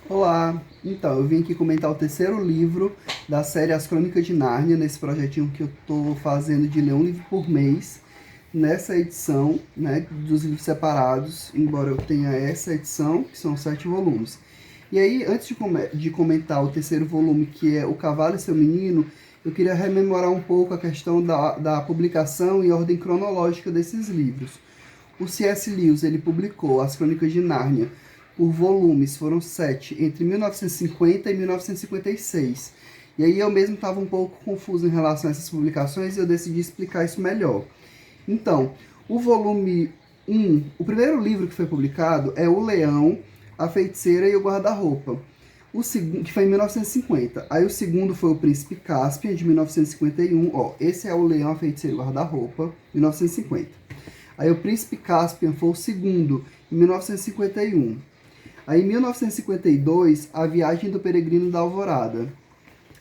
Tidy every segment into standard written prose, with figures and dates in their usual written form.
Olá! Então, eu vim aqui comentar o terceiro livro da série As Crônicas de Nárnia, nesse projetinho que eu estou fazendo de ler um livro por mês. Nessa edição, né, dos livros separados, embora eu tenha essa edição, que são 7 volumes. E aí, antes de comentar o terceiro volume, que é O Cavalo e Seu Menino, eu queria rememorar um pouco a questão da publicação e ordem cronológica desses livros. O C.S. Lewis ele publicou As Crônicas de Nárnia por volumes, foram 7, entre 1950 e 1956. E aí eu mesmo estava um pouco confuso em relação a essas publicações e eu decidi explicar isso melhor. Então, o volume 1, o primeiro livro que foi publicado é O Leão, a Feiticeira e o Guarda-Roupa, o segundo, que foi em 1950. Aí o segundo foi O Príncipe Caspian, de 1951. Ó, esse é O Leão, a Feiticeira e o Guarda-Roupa, 1950. Aí o Príncipe Caspian foi o segundo, em 1951. Aí em 1952, A Viagem do Peregrino da Alvorada.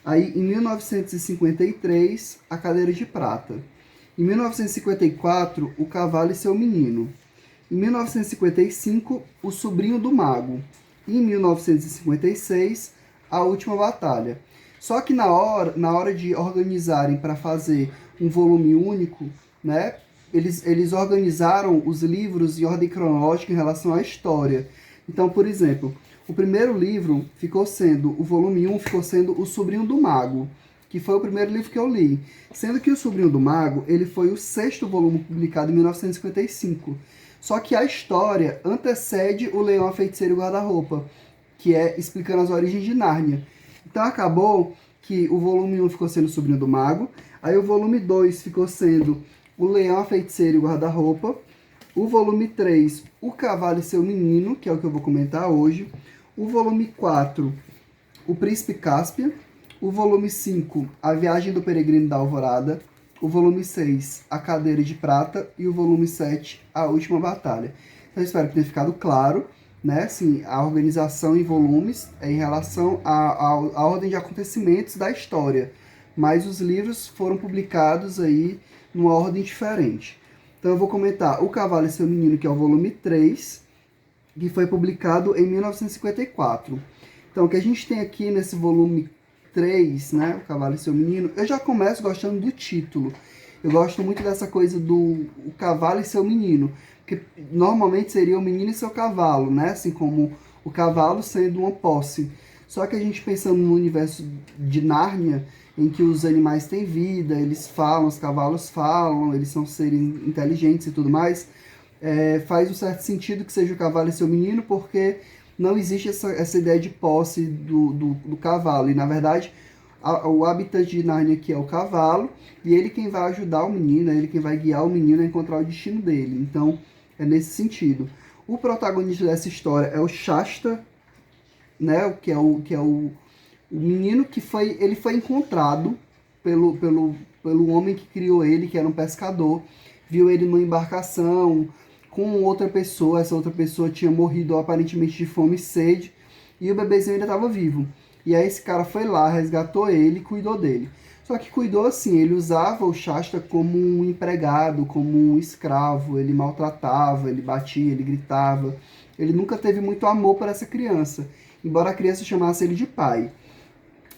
Aí em 1953, A Cadeira de Prata. Em 1954, O Cavalo e Seu Menino. Em 1955, O Sobrinho do Mago. E em 1956, A Última Batalha. Só que na hora de organizarem para fazer um volume único, né, eles organizaram os livros em ordem cronológica em relação à história. Então, por exemplo, o primeiro livro ficou sendo, o volume 1 ficou sendo O Sobrinho do Mago, que foi o primeiro livro que eu li. Sendo que O Sobrinho do Mago, ele foi o sexto volume publicado em 1955. Só que a história antecede O Leão, a Feiticeira e o Guarda-Roupa, que é explicando as origens de Nárnia. Então acabou que o volume 1 ficou sendo O Sobrinho do Mago, aí o volume 2 ficou sendo O Leão, a Feiticeira e o Guarda-Roupa, o volume 3, O Cavalo e Seu Menino, que é o que eu vou comentar hoje, o volume 4, O Príncipe Cáspia, o volume 5, A Viagem do Peregrino da Alvorada, o volume 6, A Cadeira de Prata e o volume 7, A Última Batalha. Então, eu espero que tenha ficado claro, né? Assim, a organização em volumes é em relação à ordem de acontecimentos da história, mas os livros foram publicados aí numa ordem diferente. Então eu vou comentar O Cavalo e Seu Menino, que é o volume 3, que foi publicado em 1954. Então, o que a gente tem aqui nesse volume 3, né, O Cavalo e Seu Menino, eu já começo gostando do título. Eu gosto muito dessa coisa do O Cavalo e Seu Menino, que normalmente seria o menino e seu cavalo, né, assim como o cavalo sendo uma posse. Só que a gente pensando no universo de Nárnia, em que os animais têm vida, eles falam, os cavalos falam, eles são seres inteligentes e tudo mais, faz um certo sentido que seja o cavalo e seu menino, porque não existe essa ideia de posse do cavalo. E, na verdade, o habitante de Nárnia aqui é o cavalo, e ele quem vai ajudar o menino, é ele quem vai guiar o menino a encontrar o destino dele. Então, é nesse sentido. O protagonista dessa história é o Shasta, né, o menino que ele foi encontrado pelo homem que criou ele, que era um pescador, viu ele numa embarcação com outra pessoa, essa outra pessoa tinha morrido aparentemente de fome e sede, e o bebezinho ainda estava vivo. E aí esse cara foi lá, resgatou ele e cuidou dele. Só que cuidou assim, ele usava o Shasta como um empregado, como um escravo, ele maltratava, ele batia, ele gritava. Ele nunca teve muito amor por essa criança, embora a criança chamasse ele de pai.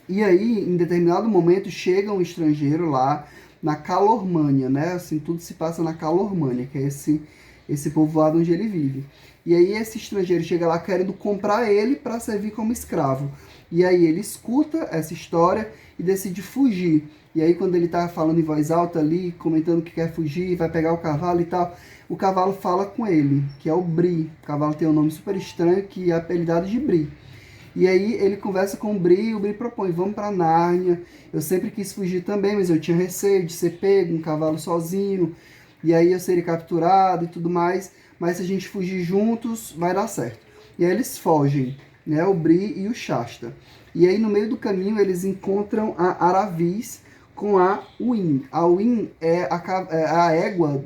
E aí, em determinado momento, chega um estrangeiro lá na Calormânia, né? Assim, tudo se passa na Calormânia, que é esse povoado onde ele vive. E aí esse estrangeiro chega lá querendo comprar ele para servir como escravo. E aí ele escuta essa história e decide fugir. E aí quando ele tá falando em voz alta ali, comentando que quer fugir, vai pegar o cavalo e tal, o cavalo fala com ele, que é o Bri. O cavalo tem um nome super estranho que é apelidado de Bri. E aí ele conversa com o Bri e o Bri propõe, vamos para Nárnia. Eu sempre quis fugir também, mas eu tinha receio de ser pego, um cavalo sozinho, e aí eu seria capturado e tudo mais, mas se a gente fugir juntos, vai dar certo. E aí eles fogem, né, o Bri e o Shasta. E aí no meio do caminho eles encontram a Aravis com a Win. A Win é a égua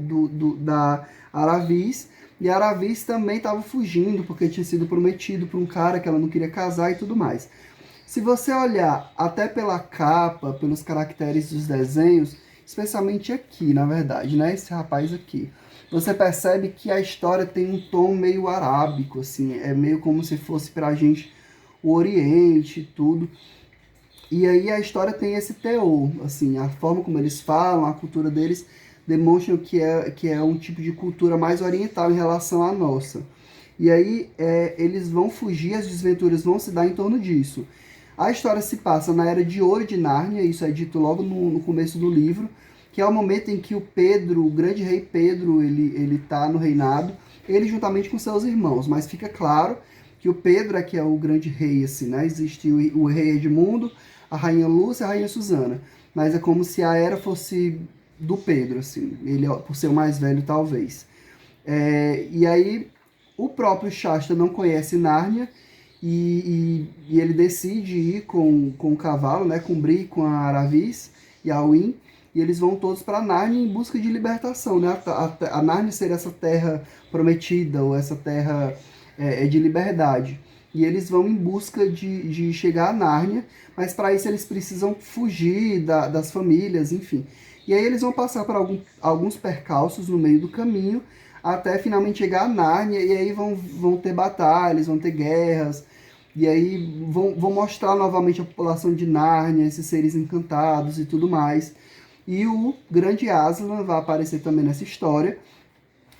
da Aravis, e a Aravis também estava fugindo, porque tinha sido prometido para um cara que ela não queria casar e tudo mais. Se você olhar até pela capa, pelos caracteres dos desenhos, especialmente aqui, na verdade, né? Esse rapaz aqui. Você percebe que a história tem um tom meio arábico, assim. É meio como se fosse pra gente o Oriente, tudo. E aí a história tem esse teor, assim, a forma como eles falam, a cultura deles demonstram que é um tipo de cultura mais oriental em relação à nossa. E aí eles vão fugir, as desventuras vão se dar em torno disso. A história se passa na Era de Ouro de Nárnia, isso é dito logo no começo do livro, que é o momento em que o Pedro, o grande rei Pedro, ele tá no reinado, ele juntamente com seus irmãos, mas fica claro que o Pedro é que é o grande rei, assim, né? Existe o rei Edmundo, a rainha Lúcia e a rainha Susana, mas é como se a era fosse do Pedro, assim, ele por ser o mais velho, talvez. E aí o próprio Shasta não conhece Nárnia e ele decide ir com o cavalo, né, com o Bri, com a Aravis e a Win, e eles vão todos para Nárnia em busca de libertação, né? A Nárnia seria essa terra prometida, ou essa terra de liberdade. E eles vão em busca de chegar a Nárnia, mas para isso eles precisam fugir das famílias, enfim. E aí eles vão passar por alguns percalços no meio do caminho, até finalmente chegar a Nárnia, e aí vão ter batalhas, vão ter guerras, e aí vão mostrar novamente a população de Nárnia, esses seres encantados e tudo mais. E o grande Aslan vai aparecer também nessa história,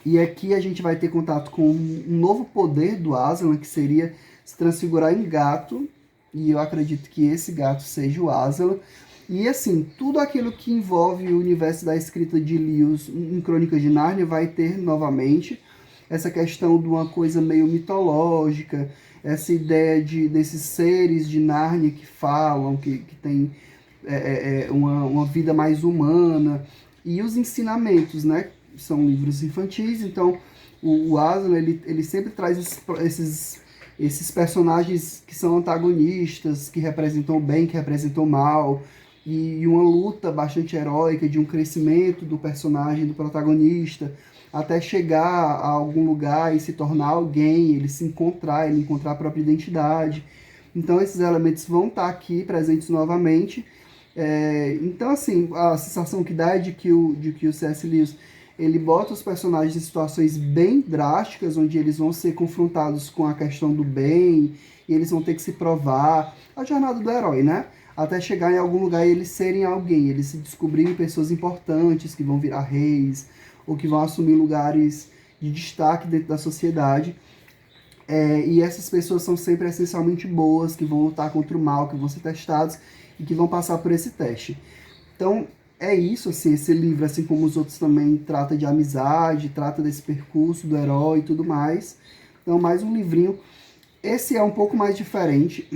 e aqui a gente vai ter contato com um novo poder do Aslan, que seria se transfigurar em gato, e eu acredito que esse gato seja o Aslan. E assim, tudo aquilo que envolve o universo da escrita de Lewis em Crônicas de Nárnia vai ter novamente essa questão de uma coisa meio mitológica, essa ideia desses seres de Nárnia que falam, que tem uma vida mais humana, e os ensinamentos, né? São livros infantis, então o Aslan ele sempre traz esses personagens que são antagonistas, que representam o bem, que representam o mal, e uma luta bastante heróica de um crescimento do personagem, do protagonista, até chegar a algum lugar e se tornar alguém, ele se encontrar, ele encontrar a própria identidade. Então esses elementos vão estar aqui presentes novamente. Então assim, a sensação que dá é de que o C.S. Lewis ele bota os personagens em situações bem drásticas, onde eles vão ser confrontados com a questão do bem, e eles vão ter que se provar, a jornada do herói, né? Até chegar em algum lugar e eles serem alguém, eles se descobrirem pessoas importantes, que vão virar reis, ou que vão assumir lugares de destaque dentro da sociedade. E essas pessoas são sempre essencialmente boas, que vão lutar contra o mal, que vão ser testados e que vão passar por esse teste. Então, é isso, assim, esse livro, assim como os outros também, trata de amizade, trata desse percurso do herói e tudo mais. Então, mais um livrinho. Esse é um pouco mais diferente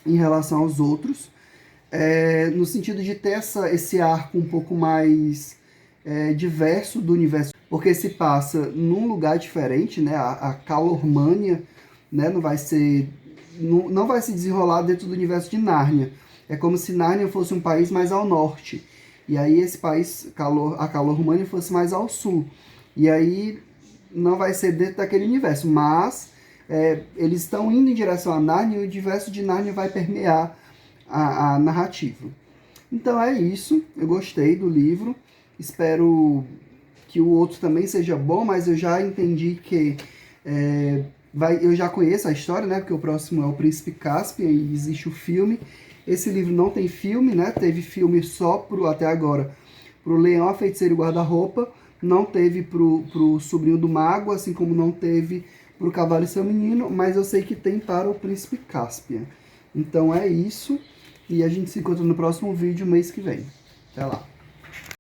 em relação aos outros, no sentido de ter esse arco um pouco mais diverso do universo, porque se passa num lugar diferente, né? A Calormânia, né? Não vai se desenrolar dentro do universo de Nárnia. É como se Nárnia fosse um país mais ao norte. E aí esse país, a Calormânia, fosse mais ao sul. E aí não vai ser dentro daquele universo, mas eles estão indo em direção a Nárnia e o universo de Nárnia vai permear a narrativa. Então é isso, eu gostei do livro, espero que o outro também seja bom, mas eu já entendi que eu já conheço a história, né? Porque o próximo é o Príncipe Caspian e existe o filme. Esse livro não tem filme, né? Teve filme só até agora pro Leão, a Feiticeira e o Guarda-Roupa, não teve pro Sobrinho do Mago, assim como não teve pro Cavalo e Seu Menino, mas eu sei que tem para o Príncipe Caspian. Então é isso, e a gente se encontra no próximo vídeo mês que vem. Até lá!